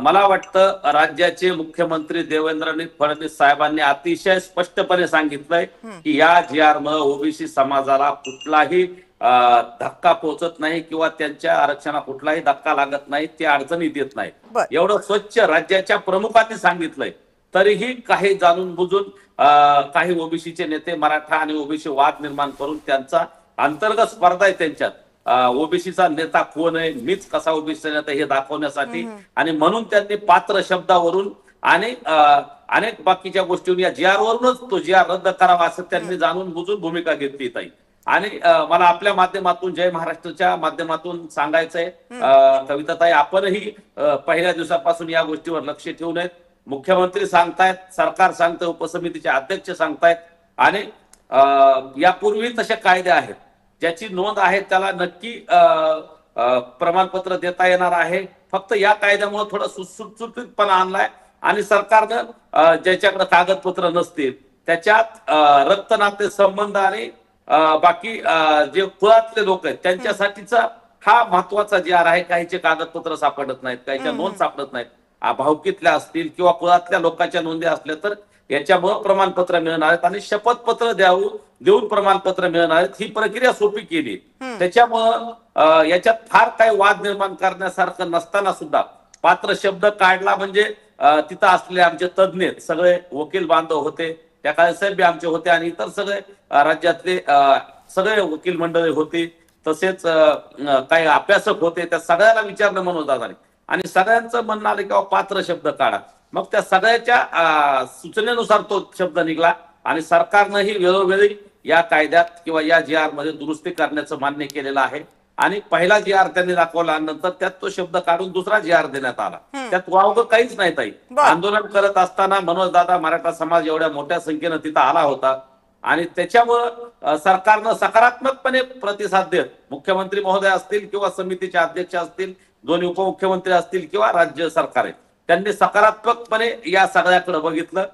मला वाटतं राज्याचे मुख्यमंत्री देवेंद्र फडणवीस साहेबांनी अतिशय स्पष्टपणे सांगितलंय की या जी आर मुळे ओबीसी समाजाला कुठलाही धक्का पोहोचत नाही किंवा त्यांच्या आरक्षणाला कुठलाही धक्का लागत नाही, ते अडचणीत येत नाही. बर. एवढं स्वच्छ राज्याच्या प्रमुखांनी सांगितलंय. तरीही काही जाणून बुजून काही ओबीसीचे नेते मराठा आणि ओबीसी वाद निर्माण करून त्यांचा अंतर्गत स्पर्धा आहे त्यांच्यात. ओबीसीचा नेता कोण आहे, मीच कसा ओबीसी नेता हे दाखवण्यासाठी आणि म्हणून त्यांनी पात्र शब्दावरून आणि अनेक बाकीच्या गोष्टी या जी आर वरूनच तो जी आर रद्द करावा असं त्यांनी जाणून बुजून भूमिका घेतली ताई. आणि मला आपल्या माध्यमातून जय महाराष्ट्राच्या माध्यमातून सांगायचंय, कविताताई आपणही पहिल्या दिवसापासून या गोष्टीवर लक्ष ठेवू नयेत. मुख्यमंत्री सांगतायत, सरकार सांगतं, उपसमितीचे अध्यक्ष सांगतायत आणि यापूर्वी तसे कायदे आहेत ज्याची नोंद आहे त्याला नक्की प्रमाणपत्र देता येणार आहे. फक्त या कायद्यामुळे थोडा सुटसुटीतपणा आणलाय आणि सरकारनं ज्याच्याकडे कागदपत्र नसतील त्याच्यात रक्तनाते संबंध आणि बाकी जे कुळातले लोक आहेत त्यांच्यासाठीचा हा महत्वाचा जी आर आहे. काहीचे कागदपत्र सापडत नाहीत, काहीच्या नोंद सापडत नाहीत, भावकीतल्या असतील किंवा कुळातल्या लोकांच्या नोंदी असल्या तर याच्यामुळे प्रमाणपत्र मिळणार आहेत आणि शपथपत्र देऊन प्रमाणपत्र मिळणार आहेत. ही प्रक्रिया सोपी केली. त्याच्यामुळं याच्यात फार काही वाद निर्माण करण्यासारखं नसताना सुद्धा पात्र शब्द काढला म्हणजे तिथं असलेले आमचे तज्ज्ञ सगळे वकील बांधव होते, त्या काळी साहेब आमचे होते आणि इतर सगळे राज्यातले सगळे वकील मंडळी होती, तसेच काही अभ्यासक होते. त्या सगळ्याला विचारणं म्हणून झालं आणि सगळ्यांचं म्हणणं आलं की पात्र शब्द काढा. मग त्या सगळ्याच्या सूचनेनुसार तो शब्द निघाला आणि सरकारनंही वेळोवेळी या कायद्यात किंवा या जी आर मध्ये दुरुस्ती करण्याचं मान्य केलेलं आहे. आणि पहिला जी आर त्यांनी दाखवला नंतर त्यात तो शब्द काढून दुसरा जी आर देण्यात आला. त्यात वावगं काहीच नाही ताई. आंदोलन करत असताना मनोज दादा मराठा समाज एवढ्या मोठ्या संख्येनं तिथं आला होता आणि त्याच्यामुळं सरकारनं सकारात्मकपणे प्रतिसाद देत मुख्यमंत्री महोदय असतील किंवा समितीचे अध्यक्ष असतील, दोन्ही उपमुख्यमंत्री असतील किंवा राज्य सरकार आहे, त्यांनी सकारात्मकपणे या सगळ्याकडे बघितलं